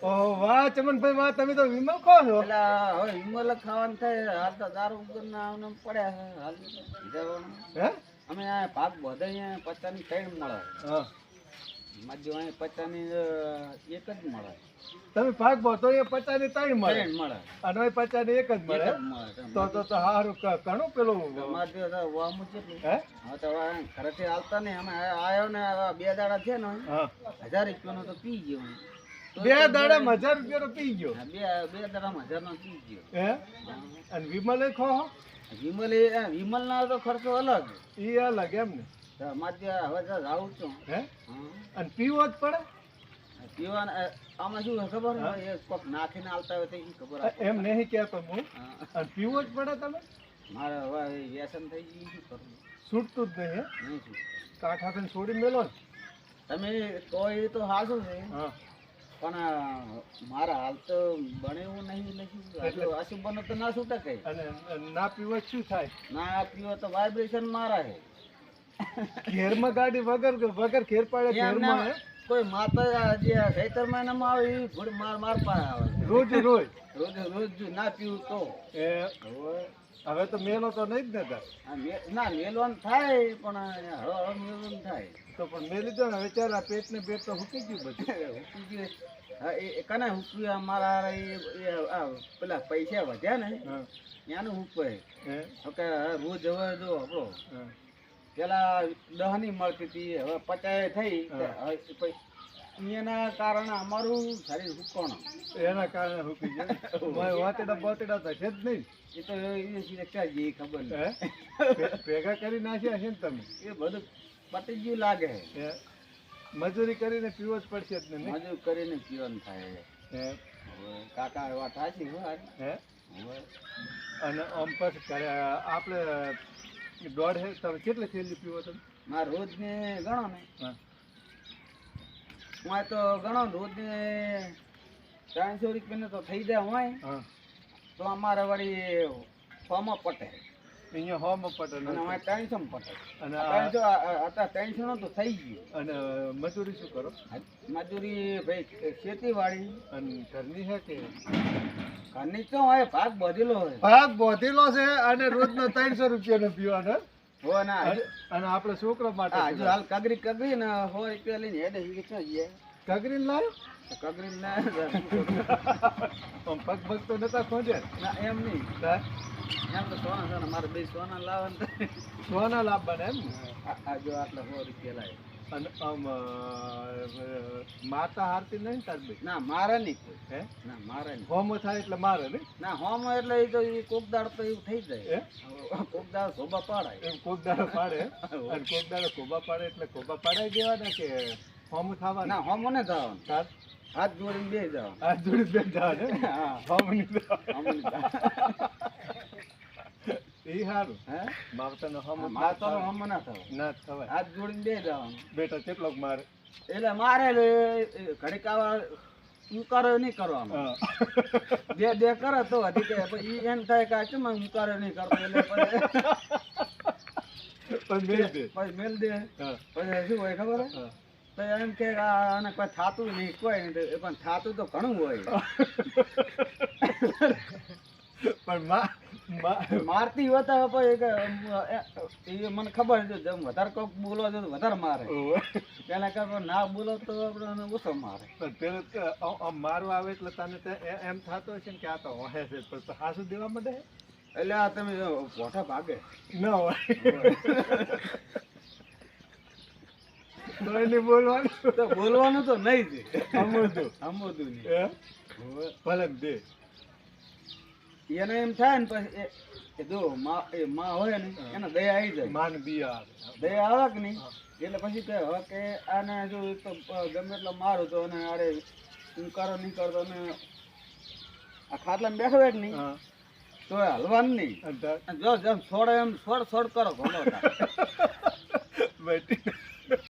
ઓહો વાહ ચમનભાઈ વાહ, તમે તો વિમલ કહો છો. એટલે હવે વિમલ ખાવાનું થાય હાલ તો દારૂ વગરના આમને પડ્યા છે હાલ જવાનું. હે અમે આ ભાગ બધે અહીંયા પચાની ત્રણ મળે. હા મારી અહીંયા પચાની એક જ મળે. તમે ભાગ ભો તો એ 50 ની 3 મળે ત્રણ મળે. અને ઓય 50 ની 1 જ એક મળે. જ મળે. તો હારું ઘણું પેલું અમારે તો વામું કેટલું. હે હવે તો હવે ઘરેથી આવતા નહીં અમે આવ્યો ને આ 2 દાડા છે ને હા 1000 રૂપિયાનો તો પી ગયો હું. તો 2 દાડા 1000 રૂપિયાનો પી ગયો. હા, બે દાડામાં 1000 નો પી ગયો. હે અને વિમલે ખો વિમલ ના તો ખર્ચો અલગ. ઈ અલગ એમ ને. તો અમારે ત્યાં હવે તો જાઉં છું. હે હા. અને પીવો જ પડે પીવાના આમાં શું હોય ખબર હોય? એ કોક નાખીને આવતા હોય તો ઈ ખબર આપે. એમ નહીં કહેતો હું. હા. અને પીવો જ પડે તમે મારે હવે એ વ્યસન થઈ ગયું શું કરવું? છૂટતું જ નહીં. હે નહીં શું. કાંઠા થઈને છોડી મેલો ને. તમે કોઈ તો હાસું છે હા પણ મારા હાલ તો બને એવું નહીં લખ્યું. અશુભ બનો તો ના છૂટે કઈ. અને ના પીવો શું થાય? ના પીવો તો વાઇબ્રેશન મારા છે. ઘેરમાં ગાડી વગર ઘેર પાડે ઘેરમાં હે? કોઈ માતા જે ચૈતર મહિનામાં આવે એ ઘોડ માર પાસે આવે. રોજ રોજ રોજ જો ના પીવું તો એ હવે તો મેલો તો નહીં જ ને તાર. ના મેલવાનું થાય પણ હવે મેલવાનું થાય. તો પણ મેલી દો ને વિચારા પેટ ને પેટ તો હુકી ગયું બધું. હુકી ગયું. હા એ કને હુક્યું મારા આ પેલા પૈસા વધ્યા ને હા ત્યાંનું હુકવાય. હે ઓકે રોજ હવે જો આપણો હા પેલા 10 ની મળતી હતી હવે 50 થઈ. હવે એના કારણે અમારું શરીર હુકવાનું. એના કારણે હુકી ગયું. વાતેડા બોતેડા તો છે જ નહીં. એ તો એ ક્યાં જઈએ ખબર હે નહીં. ભેગા કરી નાખ્યા છે ને તમે. એ બધું પતી ગયું લાગે. હે મજૂરી કરીને પીવો જ પડશે જ ને નહીં? મજૂર કરીને પીવાનું થાય. હે હવે કાકા એવા થાય છે હવે. હે હવે અને આમ પછી ઘરે આપણે દોઢ હે તમે કેટલી થેલી પીવો તમે? મારે રોજ ને ગણો ને હા હું તો ગણો રોજ ને 300 રૂપિયા તો થઈ જાય હોય હા તો અમારે વળી 100 માં પટે. અહીંયા હોમાં પટન અને અમારે 300 માં પટે. અને 300 અત્યારે 300 નો તો થઈ ગયું. અને મજૂરી શું કરો? મજૂરી ભાઈ ખેતીવાડી અને ઘરની છે કે ઘરની તો હોય ભાગ બધેલો હોય. ભાગ બોધેલો છે અને રોજનો 300 રૂપિયાનો પીવાનો. હો ના અને આપણે છોકરા માટે હજુ હાલ કગરી ને 100 રૂપિયા લઈને હેડે ક્યાં જઈએ? કગરી લાવ્યો? કગરી ના આમ પગ પગ તો નતા ખોજે ના એમ નહીં. હા? એમ તો સોના મારે 2 સોના લાવવાના. સોના લાવવાના એમ ને? આ જો આટલા 100 રૂપિયા લાવે. અને આમ માતા હારતી નહીં તાર ભાઈ? ના મારે નહીં કોઈ. હે ના મારે નહીં. હોમો થાય એટલે મારે નહીં? ના હોમ એટલે એ તો એ કોક દાડ તો એવું થઈ જાય. હે કોક દાડ શોભા પાડાય. એમ કોક દાડો પાડે અને કોક દાડો કોબા પાડે એટલે કોબા પાડાઈ દેવાના કે હોમ થવાના? ના હોમ ને જવાનું. તાર હાથ જોડીને બે જવાનું. આ જોડી બે જવાને હા હોમ ની હોમ ને જવાનું. એ સારું. હે માવતરનો હોમ મારે તો હોમ ના થવાય. ના થવાય. હાથ જોડીને બે જવાનું. બેટા કેટલોક મારે? એટલે મારે ઘડીક આવા ઉકારો નહીં કરવાનો. હા. બે કરે તો હજી કે પછી એમ થાય કે કેમ ઉકારો નહીં કરતો એટલે પણ મેલ દે. પછી મેલ દે. હા પછી શું હોય ખબર હે? હા. તો એમ કે આને કોઈ થાતું નહીં કોઈ નહીં પણ થાતું તો ઘણું હોય. પણ મારતી હોતા પછી એ મને ખબર છે જેમ વધારે કોક બોલો તો વધારે મારે. પેલા કે ના બોલો તો આપણે ઓછો મારે. પણ પેલું મારું આવે એટલે તને એમ થતો હશે ને કે આ તો હોહે છે પણ તો હાસુ દેવા માંડે? એટલે આ તમે પોઠા ભાગે ન હોય તો એને બોલવાનું તો બોલવાનું તો નહીં જ. અમુદું આમોદું નહીં. હે ભલે ને દે. એને એમ થાય ને પછી એ જો માં હોય ને એને દયા આવી જાય. માન બિયા આવે. દયા આવે કે નહીં એટલે પછી કે હવે કે આને જો એક તો ગમે એટલો મારું તો અને અરે હું કરો નહીં કરતો ને આ ખાટલામાં બેઠો હોય કે નહીં હા તો હલવાનું નહીં. અને તાર જો જેમ છોડે એમ છોડ કરો ઘણો બેટી